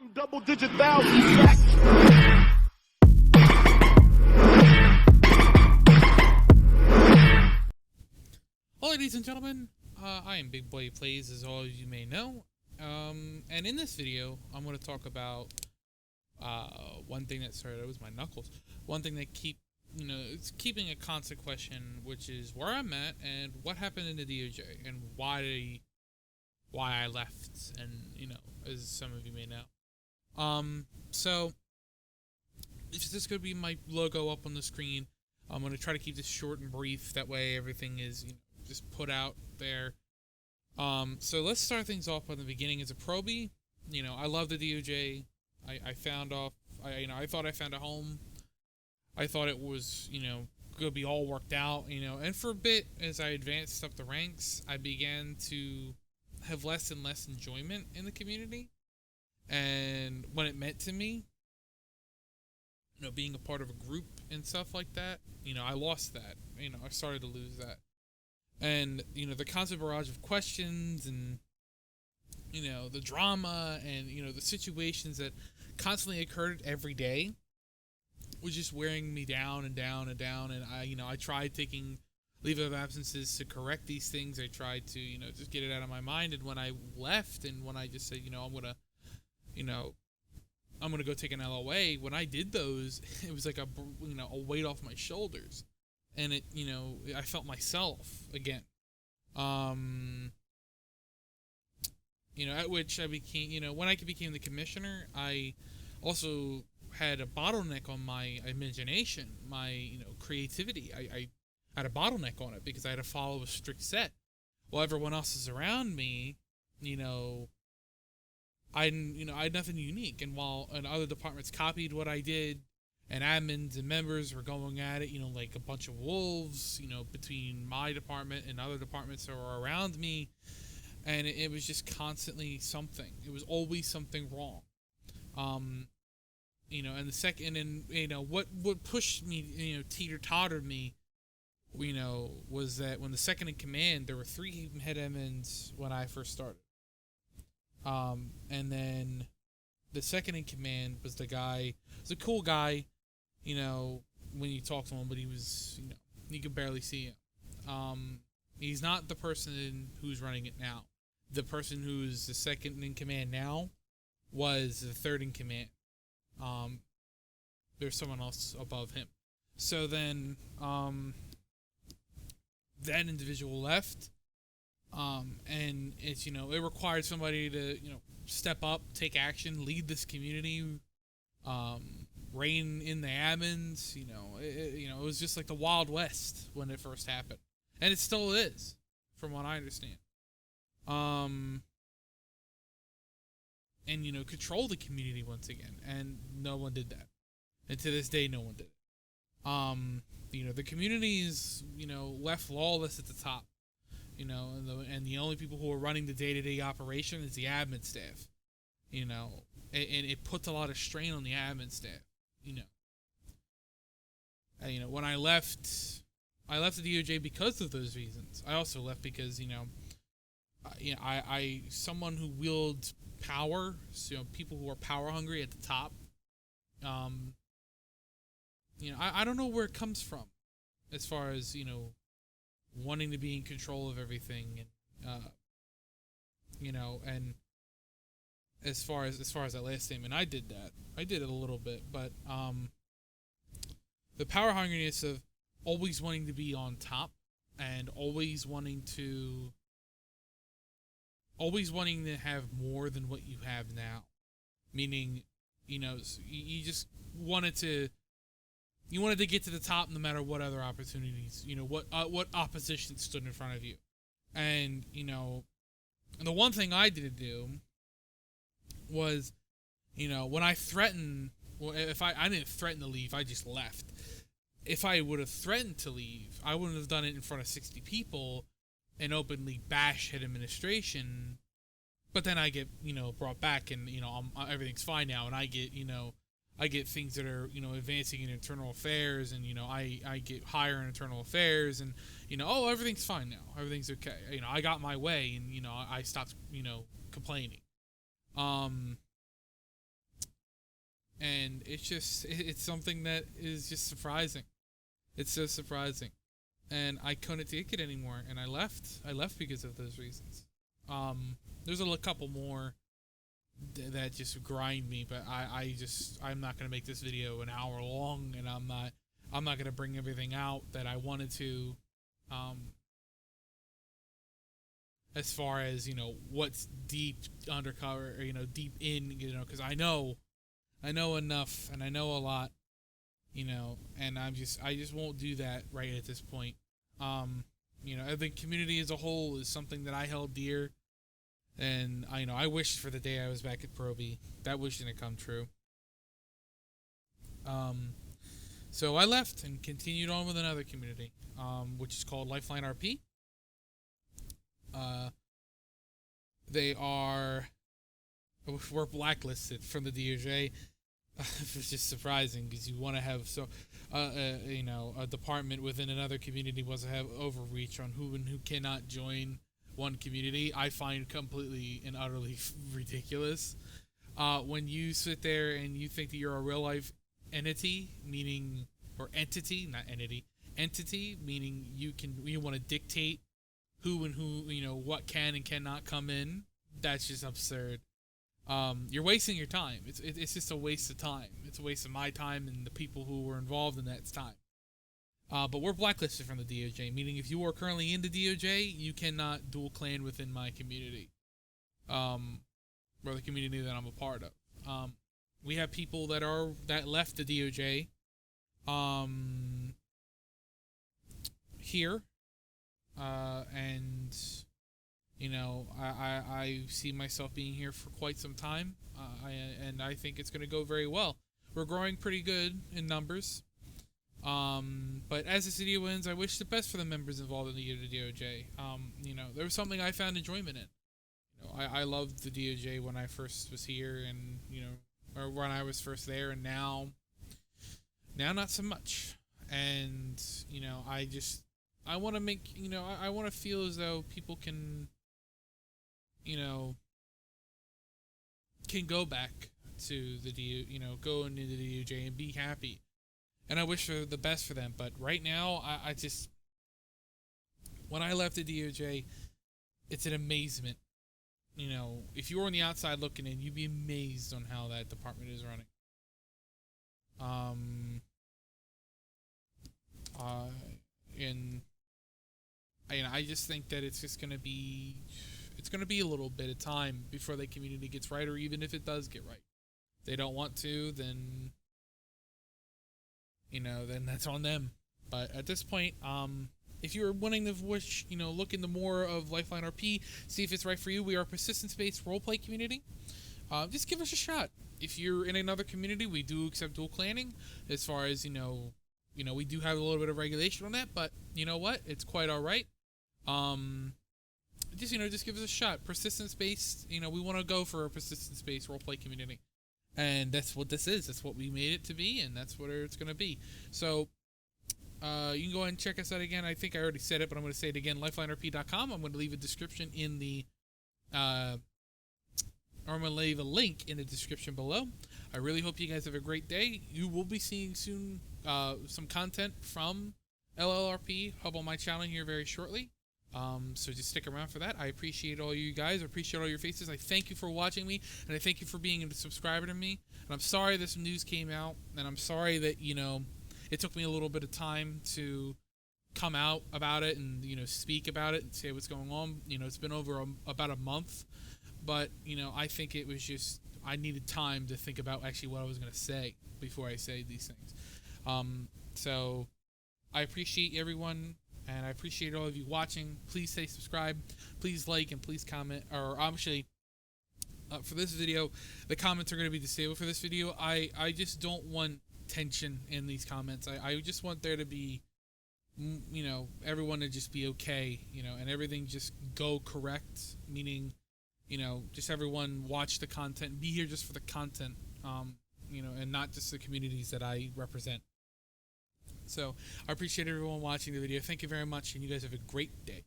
Counting double-digit thousands. Hello, ladies and gentlemen. I am Big Boy Plays, as all of you may know. And in this video, I'm going to talk about one thing that started. It was my knuckles. One thing that it's keeping a constant question, which is where I'm at and what happened in the DOJ and why I left. And as some of you may know. So this is going to be my logo up on the screen. I'm going to try to keep this short and brief. That way, everything is just put out there. So let's start things off from the beginning. As a probie, I love the DOJ. I thought I found a home. I thought it was, gonna be all worked out, and for a bit, as I advanced up the ranks, I began to have less and less enjoyment in the community. And when it meant to me, being a part of a group and stuff like that, I lost that. I started to lose that. And, the constant barrage of questions and, the drama and, the situations that constantly occurred every day was just wearing me down and down and down. And I tried taking leave of absences to correct these things. I tried to, just get it out of my mind. And when I left and when I just said, I'm going to go take an LOA, when I did those, it was like a weight off my shoulders. And it, I felt myself again. At which I became, when I became the commissioner, I also had a bottleneck on my imagination, my, creativity. I had a bottleneck on it because I had to follow a strict set. While everyone else is around me, I had nothing unique. And while other departments copied what I did, and admins and members were going at it, like a bunch of wolves, between my department and other departments that were around me. And it was just constantly something. It was always something wrong. And the second, and, what pushed me, teeter-tottered me, was that when the second in command, there were 3 head admins when I first started. And then the second in command was the guy, was a cool guy, when you talk to him, but he was, you could barely see him. He's not the person who's running it now. The person who's the second in command now was the third in command. There's someone else above him. So then, that individual left. And it's, it required somebody to, step up, take action, lead this community, rein in the admins. It was just like the Wild West when it first happened. And it still is, from what I understand. And, control the community once again. And no one did that. And to this day, no one did it. The community is, left lawless at the top. And the only people who are running the day-to-day operation is the admin staff. And it puts a lot of strain on the admin staff. When I left the DOJ because of those reasons. I also left because, I someone who wields power, so, people who are power hungry at the top. I don't know where it comes from, as far as, wanting to be in control of everything, and and as far as that last statement, I did it a little bit, but the power hungriness of always wanting to be on top and always wanting to have more than what you have now, meaning you just wanted to. You wanted to get to the top no matter what other opportunities, what opposition stood in front of you. And, and the one thing I didn't do was, when I threatened, well, if I didn't threaten to leave, I just left. If I would have threatened to leave, I wouldn't have done it in front of 60 people and openly bash head administration. But then I get, brought back and, everything's fine now. And I get things that are, advancing in internal affairs, and, I get higher in internal affairs, and, everything's fine now. Everything's okay. I got my way, and, I stopped, complaining. and it's something that is just surprising. It's so surprising, and I couldn't take it anymore, and I left. I left because of those reasons. There's a couple more that just grind me, but I'm not gonna make this video an hour long, and I'm not gonna bring everything out that I wanted to. As far as what's deep undercover, or deep in, because I know enough, and I know a lot, and I just won't do that right at this point. The community as a whole is something that I held dear, and I wished for the day I was back at Proby. That wish didn't come true. So I left and continued on with another community, which is called Lifeline RP. We're blacklisted from the DOJ. It's just surprising because you want to have a department within another community wants to have overreach on who and who cannot join one community. I find completely and utterly ridiculous. When you sit there and you think that you're a real life entity, meaning, or entity, not entity, entity, meaning you want to dictate who and who, what can and cannot come in. That's just absurd. You're wasting your time. It's just a waste of time. It's a waste of my time and the people who were involved in that time. But we're blacklisted from the DOJ, meaning if you are currently in the DOJ, you cannot dual clan within my community, or the community that I'm a part of. We have people that left the DOJ, here, and I see myself being here for quite some time, and I think it's going to go very well. We're growing pretty good in numbers, but as this video ends, I wish the best for the members involved in the DOJ. There was something I found enjoyment in. I loved the DOJ when I first was here, and or when I was first there, and now not so much. And I want to make I want to feel as though people can go back to the go into the DOJ and be happy, and I wish for the best for them. But right now, I just, when I left the DOJ, it's an amazement. If you were on the outside looking in, you'd be amazed on how that department is running. And I just think that it's just gonna be a little bit of time before the community gets right, or even if it does get right. If they don't want to, then then that's on them. But at this point, if you're wanting to look into more of Lifeline RP, see if it's right for you. We are a persistence-based roleplay community. Just give us a shot. If you're in another community, we do accept dual clanning. As far as we do have a little bit of regulation on that, but you know what? It's quite all right. Just give us a shot. Persistence-based. We want to go for a persistence-based roleplay community, and that's what this is. That's what we made it to be, and that's what it's going to be. So. You can go ahead and check us out again. I think I already said it, but I'm going to say it again. LifelineRP.com. I'm going to leave a description in the, or I'm going to leave a link in the description below. I really hope you guys have a great day. You will be seeing soon some content from LLRP up on my channel here very shortly. So just stick around for that. I appreciate all you guys. I appreciate all your faces. I thank you for watching me, and I thank you for being a subscriber to me. And I'm sorry that some news came out, and I'm sorry that it took me a little bit of time to come out about it and speak about it and say what's going on. It's been over about a month, but I think it was just I needed time to think about actually what I was going to say before I say these things. So I appreciate everyone, and I appreciate all of you watching. Please stay subscribed, please like, and please comment. Or actually, for this video, the comments are going to be disabled for this video. I just don't want tension in these comments. I just want there to be everyone to just be okay, and everything just go correct, meaning just everyone watch the content, be here just for the content, and not just the communities that I represent. So I appreciate everyone watching the video. Thank you very much, and you guys have a great day.